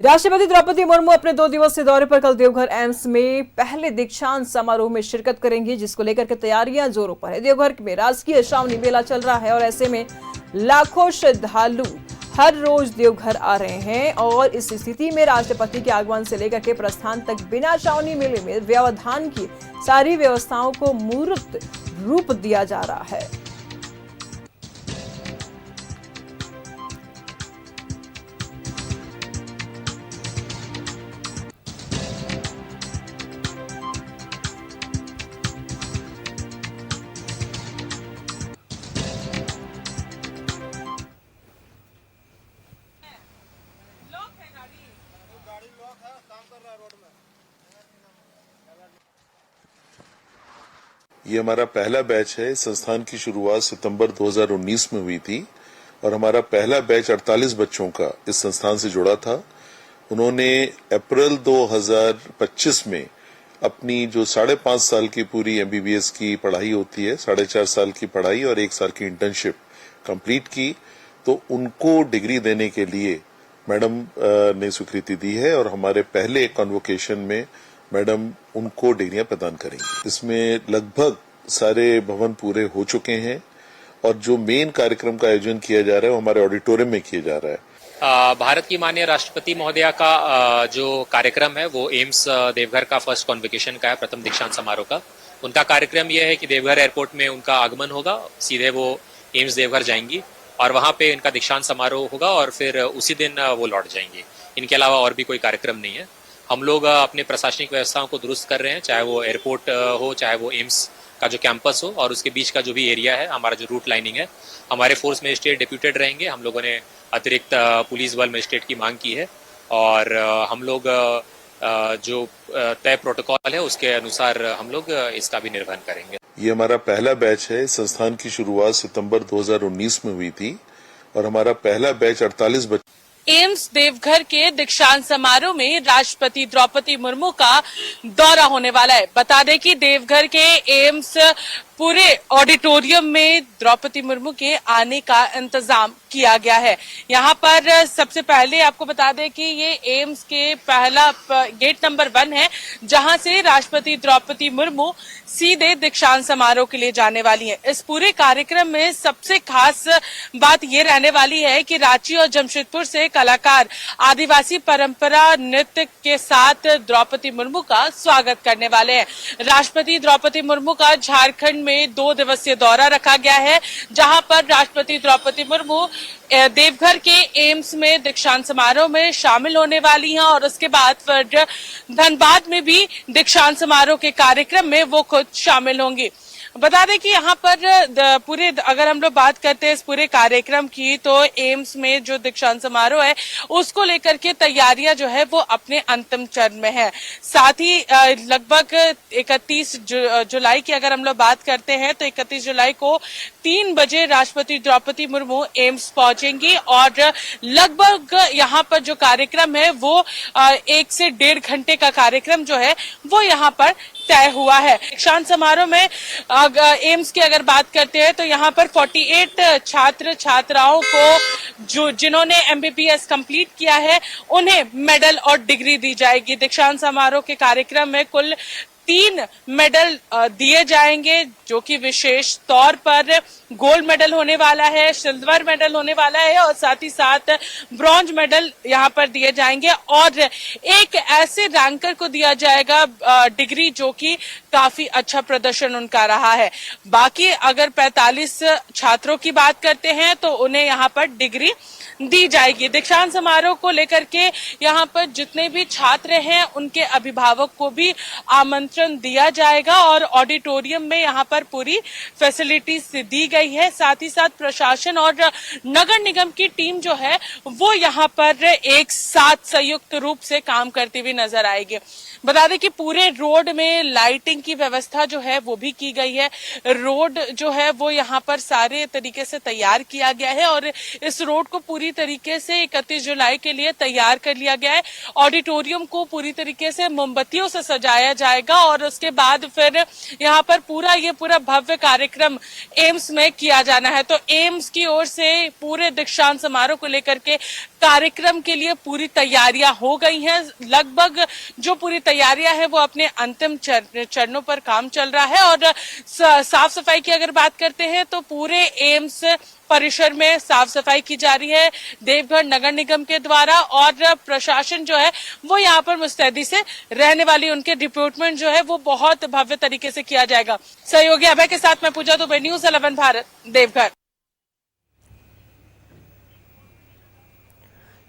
राष्ट्रपति द्रौपदी मुर्मू अपने 2 दिवसीय दौरे पर कल देवघर एम्स में पहले दीक्षांत समारोह में शिरकत करेंगी, जिसको लेकर के तैयारियां जोरों पर है। देवघर में राजकीय श्रावणी मेला चल रहा है और ऐसे में लाखों श्रद्धालु हर रोज देवघर आ रहे हैं और इस स्थिति में राष्ट्रपति के आगमन से लेकर के प्रस्थान तक बिना श्रावणी मेले में व्यवधान की सारी व्यवस्थाओं को मूर्त रूप दिया जा रहा है। ये हमारा पहला बैच है। संस्थान की शुरुआत सितंबर 2019 में हुई थी और हमारा पहला बैच 48 बच्चों का इस संस्थान से जुड़ा था। उन्होंने अप्रैल 2025 में अपनी जो 5.5 साल की पूरी एमबीबीएस की पढ़ाई होती है, 4.5 साल की पढ़ाई और 1 साल की इंटर्नशिप कंप्लीट की, तो उनको डिग्री देने के लिए मैडम ने स्वीकृति दी है और हमारे पहले कन्वोकेशन में मैडम उनको डिग्रियां प्रदान करेंगी। इसमें लगभग सारे भवन पूरे हो चुके हैं और जो मेन कार्यक्रम का आयोजन किया जा रहा है वो हमारे ऑडिटोरियम में किया जा रहा है। भारत की माननीय राष्ट्रपति महोदया का जो कार्यक्रम है वो एम्स देवघर का फर्स्ट कॉन्वोकेशन का है, प्रथम दीक्षांत समारोह का। उनका कार्यक्रम यह है कि देवघर एयरपोर्ट में उनका आगमन होगा, सीधे वो एम्स देवघर जाएंगी और वहां पे इनका दीक्षांत समारोह होगा और फिर उसी दिन वो लौट जाएंगी। इनके अलावा और भी कोई कार्यक्रम नहीं है। हम लोग अपने प्रशासनिक व्यवस्थाओं को दुरुस्त कर रहे हैं, चाहे वो एयरपोर्ट हो, चाहे वो एम्स का जो कैंपस हो और उसके बीच का जो भी एरिया है, हमारा जो रूट लाइनिंग है। हमारे फोर्स मजिस्ट्रेट डिप्यूटेड रहेंगे। हम लोगों ने अतिरिक्त पुलिस बल मजिस्ट्रेट की मांग की है और हम लोग जो तय प्रोटोकॉल है उसके अनुसार हम लोग इसका भी निर्वहन करेंगे। ये हमारा पहला बैच है। संस्थान की शुरुआत सितंबर 2019 में हुई थी और हमारा पहला बैच 48 बच्चे। एम्स देवघर के दीक्षांत समारोह में राष्ट्रपति द्रौपदी मुर्मू का दौरा होने वाला है। बता दें कि देवघर के एम्स पूरे ऑडिटोरियम में द्रौपदी मुर्मू के आने का इंतजाम किया गया है। यहाँ पर सबसे पहले आपको बता दें कि ये एम्स के पहला गेट नंबर 1 है, जहां से राष्ट्रपति द्रौपदी मुर्मू सीधे दीक्षांत समारोह के लिए जाने वाली है। इस पूरे कार्यक्रम में सबसे खास बात ये रहने वाली है कि रांची और जमशेदपुर से कलाकार आदिवासी परंपरा नृत्य के साथ द्रौपदी मुर्मू का स्वागत करने वाले हैं। राष्ट्रपति द्रौपदी मुर्मू का झारखंड में 2 दिवसीय दौरा रखा गया है, जहां पर राष्ट्रपति द्रौपदी मुर्मू देवघर के एम्स में दीक्षांत समारोह में शामिल होने वाली हैं और उसके बाद फिर धनबाद में भी दीक्षांत समारोह के कार्यक्रम में वो खुद शामिल होंगी। बता दें कि यहाँ पर पूरे अगर हम लोग बात करते हैं इस पूरे कार्यक्रम की, तो एम्स में जो दीक्षांत समारोह है उसको लेकर के तैयारियां जो है वो अपने अंतिम चरण में है। साथ ही लगभग 31 जुलाई की अगर हम लोग बात करते हैं तो 31 जुलाई को 3 बजे राष्ट्रपति द्रौपदी मुर्मू एम्स पहुंचेंगी और लगभग यहाँ पर जो कार्यक्रम है वो 1 से 1.5 घंटे का कार्यक्रम जो है वो यहाँ पर तय हुआ है। दीक्षांत समारोह में एम्स की अगर बात करते हैं तो यहाँ पर 48 छात्र छात्राओं को जिन्होंने एमबीबीएस कंप्लीट किया है उन्हें मेडल और डिग्री दी जाएगी। दीक्षांत समारोह के कार्यक्रम में कुल 3 मेडल दिए जाएंगे, जो कि विशेष तौर पर गोल्ड मेडल होने वाला है, सिल्वर मेडल होने वाला है और साथ ही साथ ब्रॉन्ज मेडल यहाँ पर दिए जाएंगे और एक ऐसे रैंकर को दिया जाएगा डिग्री जो कि काफी अच्छा प्रदर्शन उनका रहा है। बाकी अगर 45 छात्रों की बात करते हैं तो उन्हें यहाँ पर डिग्री दी जाएगी। दीक्षांत समारोह को लेकर के यहाँ पर जितने भी छात्र हैं उनके अभिभावक को भी आमंत्रण दिया जाएगा और ऑडिटोरियम में यहाँ पर पूरी फैसिलिटीज दी गई है। साथ ही साथ प्रशासन और नगर निगम की टीम जो है वो यहाँ पर एक साथ संयुक्त रूप से काम करती हुई नजर आएगी। बता दें कि पूरे रोड में लाइटिंग की व्यवस्था जो है वो भी की गई है। रोड जो है वो यहाँ पर सारे तरीके से तैयार किया गया है और इस रोड को पूरी पूरी तरीके से 31 जुलाई के लिए तैयार कर लिया गया है। ऑडिटोरियम को पूरी तरीके से मोमबत्तियों से सजाया जाएगा और उसके बाद फिर यहाँ पर पूरा भव्य कार्यक्रम एम्स में किया जाना है। तो एम्स की ओर से पूरे दीक्षांत समारोह को लेकर के कार्यक्रम के लिए पूरी तैयारियां हो गई हैं। लगभग जो पूरी तैयारियां हैं वो अपने अंतिम चरणों पर काम चल रहा है। और साफ सफाई की अगर बात करते हैं तो पूरे एम्स परिसर में साफ सफाई की जा रही है देवघर नगर निगम के द्वारा, और प्रशासन जो है वो यहाँ पर मुस्तैदी से रहने वाली उनके डिप्यूटमेंट जो है वो बहुत भव्य तरीके से किया जाएगा। सहयोगी अभय के साथ मैं पूजा दुबे, न्यूज़ 11 भारत, देवघर।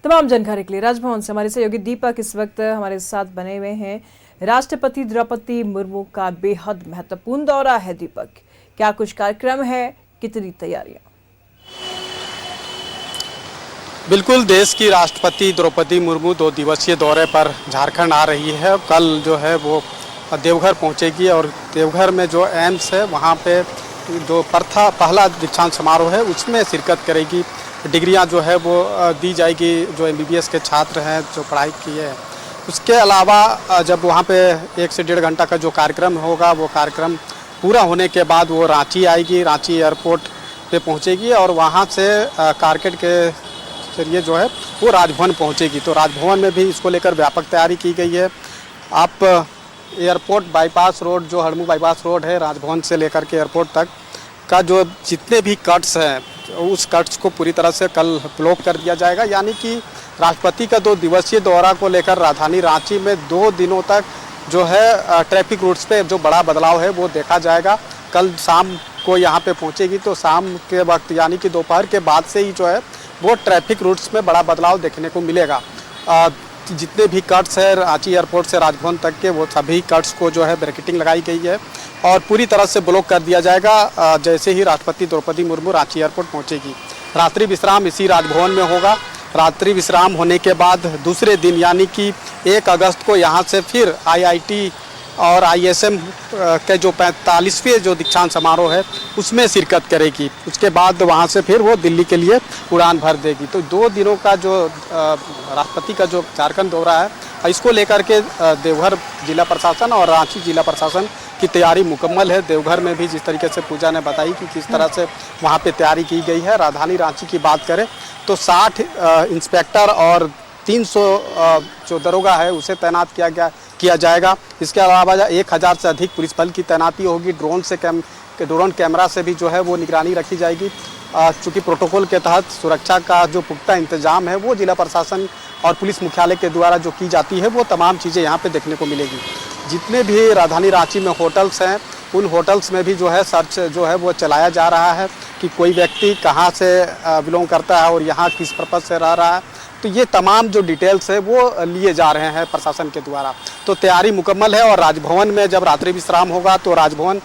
तमाम जानकारी के लिए राजभवन से हमारे सहयोगी दीपक इस वक्त हमारे साथ बने हुए हैं। राष्ट्रपति द्रौपदी मुर्मू का बेहद महत्वपूर्ण दौरा है। दीपक, क्या कुछ कार्यक्रम है, कितनी तैयारियां? बिल्कुल, देश की राष्ट्रपति द्रौपदी मुर्मू 2 दिवसीय दौरे पर झारखंड आ रही है। कल जो है वो देवघर पहुंचेगी और देवघर में जो एम्स है वहां पे जो पहला दीक्षांत समारोह है उसमें शिरकत करेगी। डिग्रियां जो है वो दी जाएगी जो MBBS के छात्र हैं जो पढ़ाई किए हैं। उसके अलावा जब वहाँ पे 1 से 1.5 घंटा का जो कार्यक्रम होगा वो कार्यक्रम पूरा होने के बाद वो रांची आएगी, रांची एयरपोर्ट पे पहुँचेगी और वहाँ से कारकेड के जरिए जो है वो राजभवन पहुँचेगी। तो राजभवन में भी इसको लेकर व्यापक तैयारी की गई है। आप एयरपोर्ट बाईपास रोड, जो हड़मू बाईपास रोड है, राजभवन से लेकर के एयरपोर्ट तक का जो जितने भी कट्स हैं उस कट्स को पूरी तरह से कल ब्लॉक कर दिया जाएगा। यानी कि राष्ट्रपति का 2 दिवसीय दौरा को लेकर राजधानी रांची में 2 दिनों तक जो है ट्रैफिक रूट्स पे जो बड़ा बदलाव है वो देखा जाएगा। कल शाम को यहाँ पे पहुँचेगी तो शाम के वक्त यानी कि दोपहर के बाद से ही जो है वो ट्रैफिक रूट्स में बड़ा बदलाव देखने को मिलेगा। जितने भी कट्स है रांची एयरपोर्ट से राजभवन तक के वो सभी कट्स को जो है ब्रैकेटिंग लगाई गई है और पूरी तरह से ब्लॉक कर दिया जाएगा जैसे ही राष्ट्रपति द्रौपदी मुर्मू रांची एयरपोर्ट पहुंचेगी। रात्रि विश्राम इसी राजभवन में होगा। रात्रि विश्राम होने के बाद दूसरे दिन यानी कि 1 अगस्त को यहाँ से फिर IIT और ISM के जो 45वें जो दीक्षांत समारोह है उसमें शिरकत करेगी। उसके बाद वहाँ से फिर वो दिल्ली के लिए उड़ान भर देगी। तो 2 दिनों का जो राष्ट्रपति का जो झारखंड दौरा है इसको लेकर के देवघर जिला प्रशासन और रांची जिला प्रशासन की तैयारी मुकम्मल है। देवघर में भी जिस तरीके से पूजा ने बताई कि किस तरह से वहाँ पे तैयारी की गई है। राजधानी रांची की बात करें तो 60 इंस्पेक्टर और 300 जो दरोगा है उसे तैनात किया जाएगा। इसके अलावा 1000 से अधिक पुलिस बल की तैनाती होगी। ड्रोन कैमरा से भी जो है वो निगरानी रखी जाएगी। चूँकि प्रोटोकॉल के तहत सुरक्षा का जो पुख्ता इंतजाम है वो जिला प्रशासन और पुलिस मुख्यालय के द्वारा जो की जाती है वो तमाम चीज़ें यहाँ पे देखने को मिलेगी। जितने भी राजधानी रांची में होटल्स हैं उन होटल्स में भी जो है सर्च जो है वो चलाया जा रहा है कि कोई व्यक्ति कहाँ से बिलोंग करता है और यहाँ किस पर्पज़ से रह रहा है। तो ये तमाम जो डिटेल्स है वो लिए जा रहे हैं प्रशासन के द्वारा। तो तैयारी मुकम्मल है और राजभवन में जब रात्रि विश्राम होगा तो राजभवन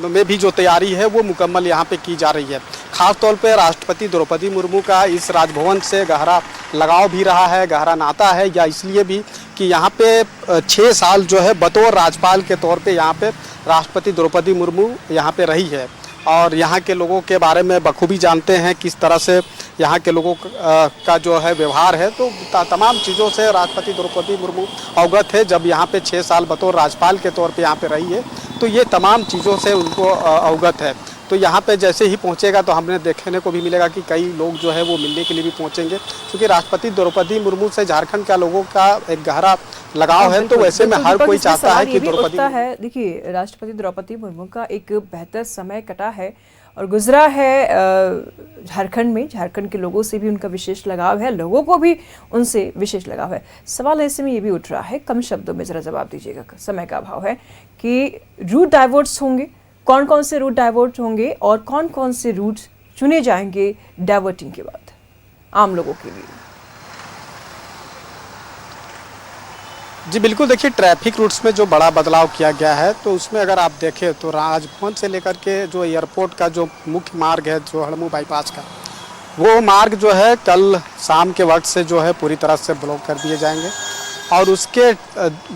में भी जो तैयारी है वो मुकम्मल यहाँ पे की जा रही है। खास तौर पे राष्ट्रपति द्रौपदी मुर्मू का इस राजभवन से गहरा लगाव भी रहा है, गहरा नाता है, या इसलिए भी कि यहाँ पे 6 साल जो है बतौर राज्यपाल के तौर पे यहाँ पे राष्ट्रपति द्रौपदी मुर्मू यहाँ पे रही है और यहाँ के लोगों के बारे में बखूबी जानते हैं किस तरह से यहाँ के लोगों का जो है व्यवहार है। तो तमाम चीज़ों से राष्ट्रपति द्रौपदी मुर्मू अवगत है। जब यहाँ पे 6 साल बतौर राज्यपाल के तौर पे यहाँ पे रही है तो ये तमाम चीज़ों से उनको अवगत है। तो यहाँ पे जैसे ही पहुँचेगा तो हमने देखने को भी मिलेगा कि कई लोग जो है वो मिलने के लिए भी पहुँचेंगे, क्योंकि राष्ट्रपति द्रौपदी मुर्मू से झारखंड का लोगों का एक गहरा लगाव है। तो वैसे में हर कोई चाहता है कि द्रौपदी है। देखिए, राष्ट्रपति द्रौपदी मुर्मू का एक बेहतर समय कटा है और गुजरा है झारखंड में। झारखंड के लोगों से भी उनका विशेष लगाव है, लोगों को भी उनसे विशेष लगाव है। सवाल ऐसे में ये भी उठ रहा है, कम शब्दों में जरा जवाब दीजिएगा, समय का अभाव है, कि रूट डाइवर्ट्स होंगे, कौन कौन से रूट डाइवर्ट होंगे और कौन कौन से रूट चुने जाएंगे डाइवर्टिंग के बाद आम लोगों के लिए? जी बिल्कुल, देखिए ट्रैफिक रूट्स में जो बड़ा बदलाव किया गया है तो उसमें अगर आप देखें तो राजभवन से लेकर के जो एयरपोर्ट का जो मुख्य मार्ग है जो हड़मू बाईपास का, वो मार्ग जो है कल शाम के वक्त से जो है पूरी तरह से ब्लॉक कर दिए जाएंगे। और उसके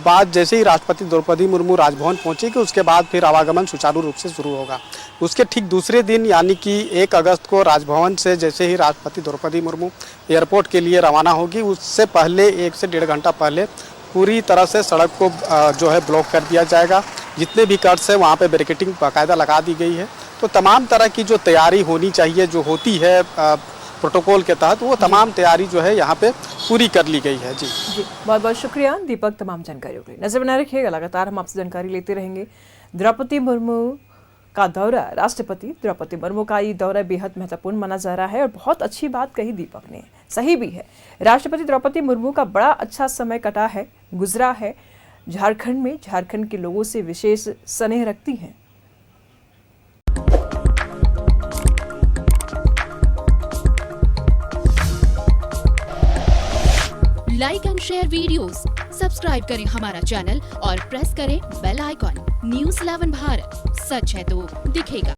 बाद जैसे ही राष्ट्रपति द्रौपदी मुर्मू राजभवन पहुंचेगी उसके बाद फिर आवागमन सुचारू रूप से शुरू होगा। उसके ठीक दूसरे दिन यानी कि 1 अगस्त को राजभवन से जैसे ही राष्ट्रपति द्रौपदी मुर्मू एयरपोर्ट के लिए रवाना होगी उससे पहले 1 से 1.5 घंटा पहले पूरी तरह से सड़क को जो है ब्लॉक कर दिया जाएगा। जितने भी कट्स हैं वहाँ पे बैरिकेडिंग बाकायदा लगा दी गई है। तो तमाम तरह की जो तैयारी होनी चाहिए जो होती है प्रोटोकॉल के तहत वो तमाम तैयारी जो है यहाँ पे पूरी कर ली गई है। जी बहुत बहुत शुक्रिया दीपक तमाम जानकारियों के लिए। नजर बनाए रखिएगा, लगातार हम आपसे जानकारी लेते रहेंगे। द्रौपदी मुर्मू का दौरा, राष्ट्रपति द्रौपदी मुर्मू का ये दौरा बेहद महत्वपूर्ण माना जा रहा है और बहुत अच्छी बात कही दीपक ने, सही भी है। राष्ट्रपति द्रौपदी मुर्मू का बड़ा अच्छा समय कटा है, गुजरा है झारखंड में, झारखंड के लोगों से विशेष स्नेह रखती हैं। Like and share videos, subscribe करें हमारा चैनल और प्रेस करें बेल आइकॉन। न्यूज़ 11 भारत, सच है तो दिखेगा।